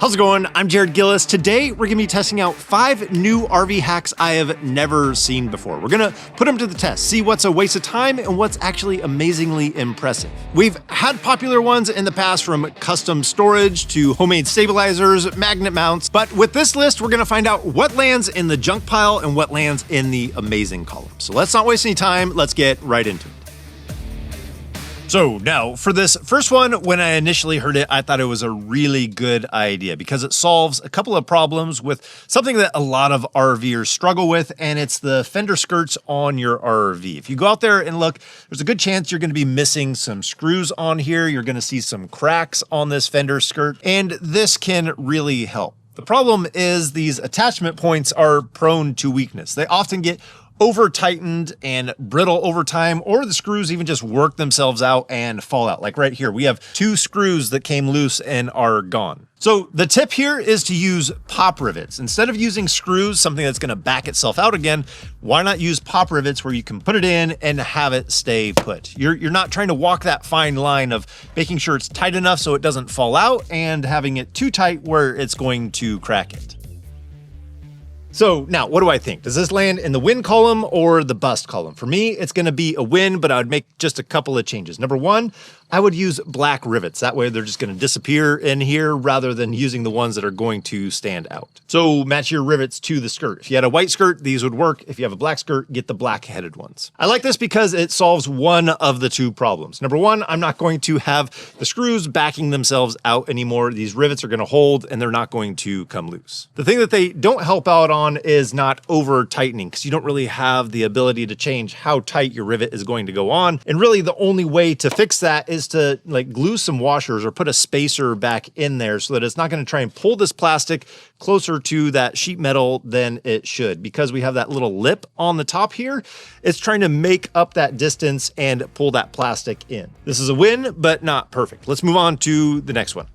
How's it going? I'm Jared Gillis. Today, we're gonna be testing out 5 new RV hacks I have never seen before. We're gonna put them to the test, see what's a waste of time and what's actually amazingly impressive. We've had popular ones in the past, from custom storage to homemade stabilizers, magnet mounts, but with this list, we're gonna find out what lands in the junk pile and what lands in the amazing column. So let's not waste any time, let's get right into it. So now, for this first one, when I initially heard it, I thought it was a really good idea because it solves a couple of problems with something that a lot of RVers struggle with, and it's the fender skirts on your RV. If you go out there and look, there's a good chance you're going to be missing some screws on here. You're going to see some cracks on this fender skirt, and this can really help. The problem is these attachment points are prone to weakness. They often get over-tightened and brittle over time, or the screws even just work themselves out and fall out. Like right here, we have 2 screws that came loose and are gone. So the tip here is to use pop rivets. Instead of using screws, something that's gonna back itself out again, why not use pop rivets where you can put it in and have it stay put? You're not trying to walk that fine line of making sure it's tight enough so it doesn't fall out and having it too tight where it's going to crack it. So now, what do I think? Does this land in the win column or the bust column? For me, it's gonna be a win, but I would make just a couple of changes. Number one, I would use black rivets. That way they're just gonna disappear in here rather than using the ones that are going to stand out. So match your rivets to the skirt. If you had a white skirt, these would work. If you have a black skirt, get the black headed ones. I like this because it solves one of the 2 problems. Number one, I'm not going to have the screws backing themselves out anymore. These rivets are gonna hold and they're not going to come loose. The thing that they don't help out on is not over tightening, because you don't really have the ability to change how tight your rivet is going to go on. And really the only way to fix that is to glue some washers or put a spacer back in there so that it's not going to try and pull this plastic closer to that sheet metal than it should. Because we have that little lip on the top here, it's trying to make up that distance and pull that plastic in. This is a win, but not perfect. Let's move on to the next one.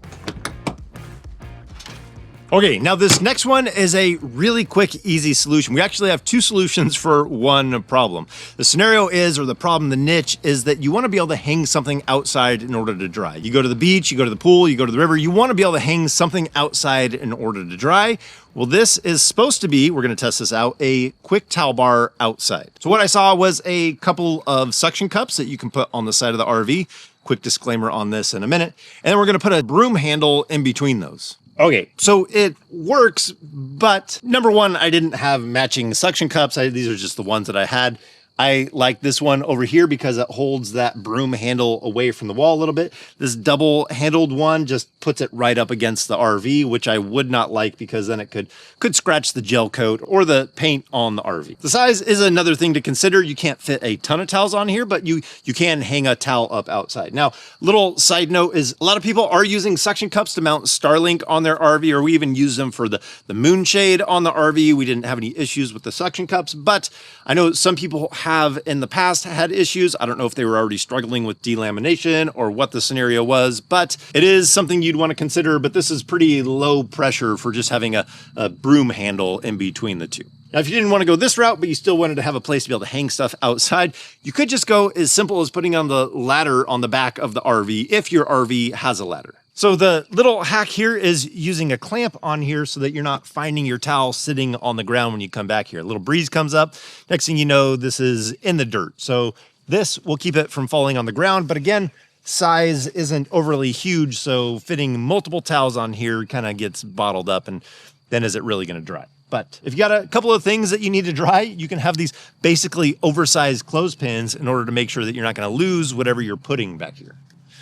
Okay, now this next one is a really quick, easy solution. We actually have 2 solutions for one problem. The scenario is, or the problem, the niche, is that you want to be able to hang something outside in order to dry. You go to the beach, you go to the pool, you go to the river, you want to be able to hang something outside in order to dry. Well, this is supposed to be, we're going to test this out, a quick towel bar outside. So what I saw was a couple of suction cups that you can put on the side of the RV. Quick disclaimer on this in a minute. And then we're going to put a broom handle in between those. Okay, so it works, but number one, I didn't have matching suction cups. These are just the ones that I had. I like this one over here because it holds that broom handle away from the wall a little bit. This double handled one just puts it right up against the RV, which I would not like because then it could scratch the gel coat or the paint on the RV. The size is another thing to consider. You can't fit a ton of towels on here, but you can hang a towel up outside. Now, little side note is a lot of people are using suction cups to mount Starlink on their RV, or we even use them for the moonshade on the RV. We didn't have any issues with the suction cups, but I know some people have in the past had issues. I don't know if they were already struggling with delamination or what the scenario was, but it is something you'd want to consider. But this is pretty low pressure for just having a broom handle in between the 2. Now, if you didn't want to go this route, but you still wanted to have a place to be able to hang stuff outside, you could just go as simple as putting on the ladder on the back of the RV if your RV has a ladder. So the little hack here is using a clamp on here so that you're not finding your towel sitting on the ground when you come back here. A little breeze comes up. Next thing you know, this is in the dirt. So this will keep it from falling on the ground. But again, size isn't overly huge, so fitting multiple towels on here kind of gets bottled up, and then is it really going to dry? But if you got a couple of things that you need to dry, you can have these basically oversized clothespins in order to make sure that you're not going to lose whatever you're putting back here.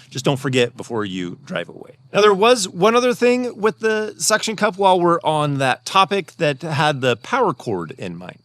Just don't forget before you drive away. Now, there was one other thing with the suction cup while we're on that topic that had the power cord in mind.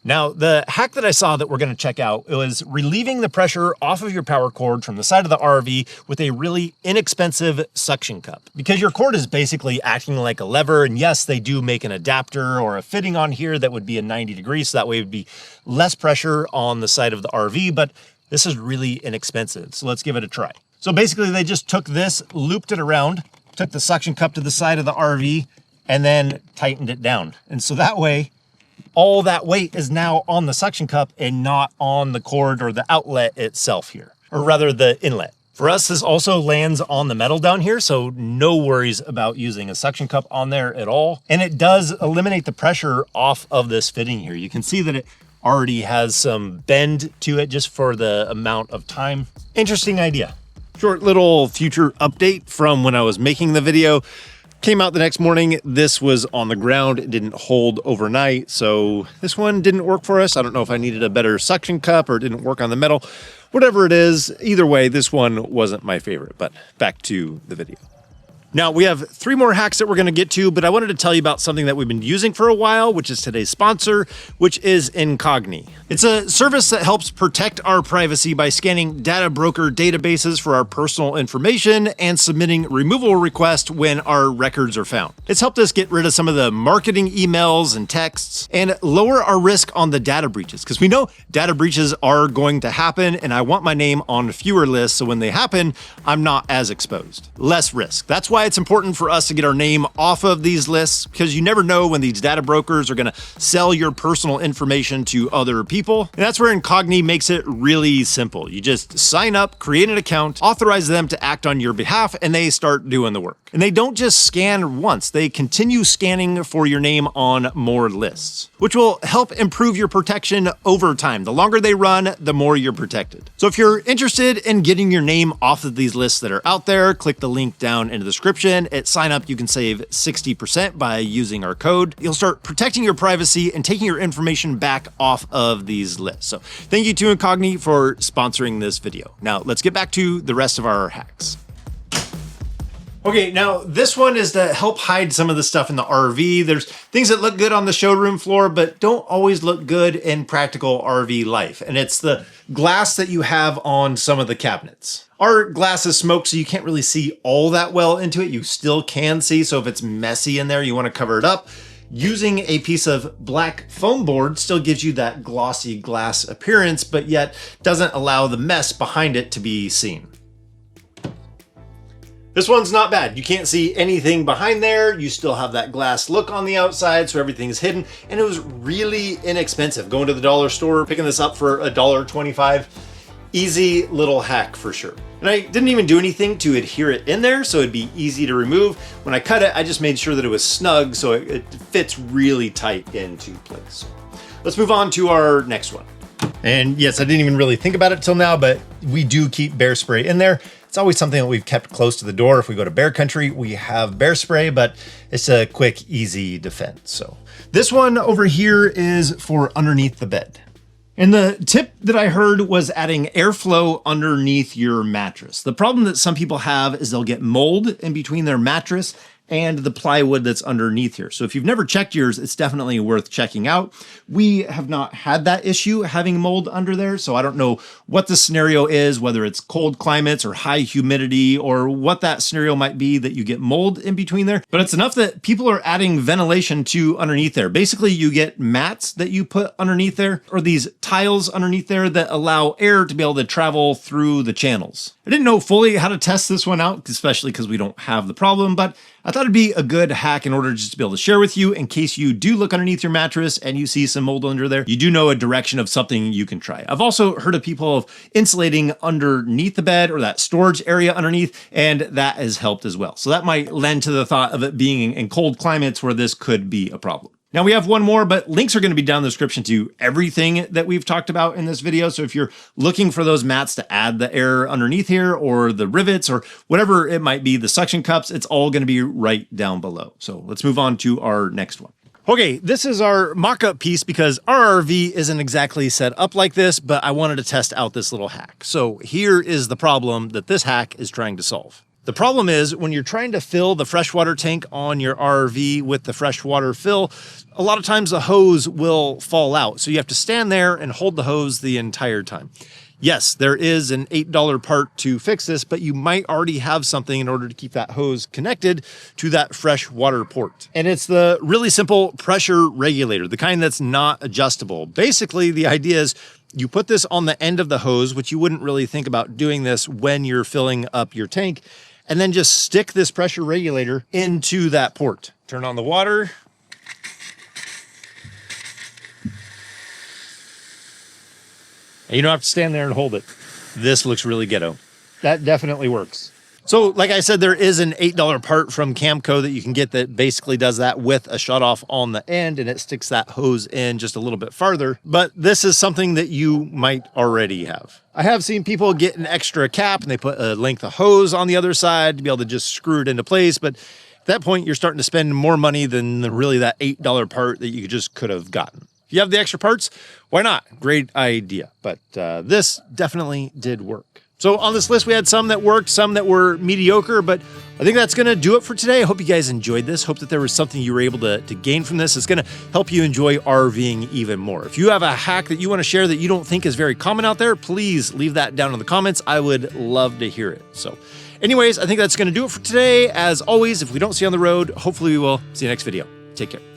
Now, the hack that I saw that we're going to check out was relieving the pressure off of your power cord from the side of the RV with a really inexpensive suction cup. Because your cord is basically acting like a lever, and yes, they do make an adapter or a fitting on here that would be a 90 degrees, so that way it would be less pressure on the side of the RV, but this is really inexpensive, so let's give it a try. So basically they just took this, looped it around, took the suction cup to the side of the RV, and then tightened it down. And so that way, all that weight is now on the suction cup and not on the cord or the outlet itself here, or rather the inlet. For us, this also lands on the metal down here, so no worries about using a suction cup on there at all. And it does eliminate the pressure off of this fitting here. You can see that it already has some bend to it just for the amount of time. Interesting idea. Short little future update from when I was making the video. Came out the next morning, this was on the ground, it didn't hold overnight, so this one didn't work for us. I don't know if I needed a better suction cup or it didn't work on the metal. Whatever it is, either way, this one wasn't my favorite, but back to the video. Now, we have 3 more hacks that we're going to get to, but I wanted to tell you about something that we've been using for a while, which is today's sponsor, which is Incogn. It's a service that helps protect our privacy by scanning data broker databases for our personal information and submitting removal requests when our records are found. It's helped us get rid of some of the marketing emails and texts and lower our risk on the data breaches, because we know data breaches are going to happen, and I want my name on fewer lists, so when they happen, I'm not as exposed. Less risk. That's why it's important for us to get our name off of these lists, because you never know when these data brokers are going to sell your personal information to other people. And that's where Incogn makes it really simple. You just sign up, create an account, authorize them to act on your behalf, and they start doing the work. And they don't just scan once, they continue scanning for your name on more lists, which will help improve your protection over time. The longer they run, the more you're protected. So if you're interested in getting your name off of these lists that are out there, click the link down in the description. At sign up, you can save 60% by using our code. You'll start protecting your privacy and taking your information back off of these lists. So thank you to Incogn for sponsoring this video. Now let's get back to the rest of our hacks. Okay, now this one is to help hide some of the stuff in the RV. There's things that look good on the showroom floor, but don't always look good in practical RV life. And it's the glass that you have on some of the cabinets. Our glass is smoked, so you can't really see all that well into it. You still can see, so if it's messy in there, you want to cover it up. Using a piece of black foam board still gives you that glossy glass appearance, but yet doesn't allow the mess behind it to be seen. This one's not bad. You can't see anything behind there. You still have that glass look on the outside, so everything's hidden. And it was really inexpensive. Going to the dollar store, picking this up for $1.25. Easy little hack for sure. And I didn't even do anything to adhere it in there, so it'd be easy to remove. When I cut it, I just made sure that it was snug, so it fits really tight into place. Let's move on to our next one. And yes, I didn't even really think about it till now, but we do keep bear spray in there. It's always something that we've kept close to the door. If we go to bear country, we have bear spray, but it's a quick, easy defense. So this one over here is for underneath the bed. And the tip that I heard was adding airflow underneath your mattress. The problem that some people have is they'll get mold in between their mattress and the plywood that's underneath here. So if you've never checked yours, it's definitely worth checking out. We have not had that issue having mold under there, so I don't know what the scenario is, whether it's cold climates or high humidity or what that scenario might be that you get mold in between there. But it's enough that people are adding ventilation to underneath there. Basically, you get mats that you put underneath there, or these tiles underneath there that allow air to be able to travel through the channels. I didn't know fully how to test this one out, especially because we don't have the problem, but I thought it'd be a good hack in order just to be able to share with you in case you do look underneath your mattress and you see some mold under there. You do know a direction of something you can try. I've also heard of people of insulating underneath the bed or that storage area underneath, and that has helped as well. So that might lend to the thought of it being in cold climates where this could be a problem. Now we have one more, but links are going to be down in the description to everything that we've talked about in this video. So if you're looking for those mats to add the air underneath here, or the rivets, or whatever it might be, the suction cups, it's all going to be right down below. So let's move on to our next one. Okay, this is our mock-up piece because our RV isn't exactly set up like this, but I wanted to test out this little hack. So here is the problem that this hack is trying to solve. The problem is when you're trying to fill the freshwater tank on your RV with the freshwater fill, a lot of times the hose will fall out. So you have to stand there and hold the hose the entire time. Yes, there is an $8 part to fix this, but you might already have something in order to keep that hose connected to that freshwater port. And it's the really simple pressure regulator, the kind that's not adjustable. Basically, the idea is you put this on the end of the hose, which you wouldn't really think about doing this when you're filling up your tank, and then just stick this pressure regulator into that port. Turn on the water. And you don't have to stand there and hold it. This looks really ghetto. that definitely works. So like I said, there is an $8 part from Camco that you can get that basically does that with a shutoff on the end, and it sticks that hose in just a little bit farther. But this is something that you might already have. I have seen people get an extra cap and they put a length of hose on the other side to be able to just screw it into place. But at that point, you're starting to spend more money than really that $8 part that you just could have gotten. If you have the extra parts, why not? Great idea. But this definitely did work. So on this list, we had some that worked, some that were mediocre, but I think that's going to do it for today. I hope you guys enjoyed this. Hope that there was something you were able to gain from this. It's going to help you enjoy RVing even more. If you have a hack that you want to share that you don't think is very common out there, please leave that down in the comments. I would love to hear it. So anyways, I think that's going to do it for today. As always, if we don't see you on the road, hopefully we will see you next video. Take care.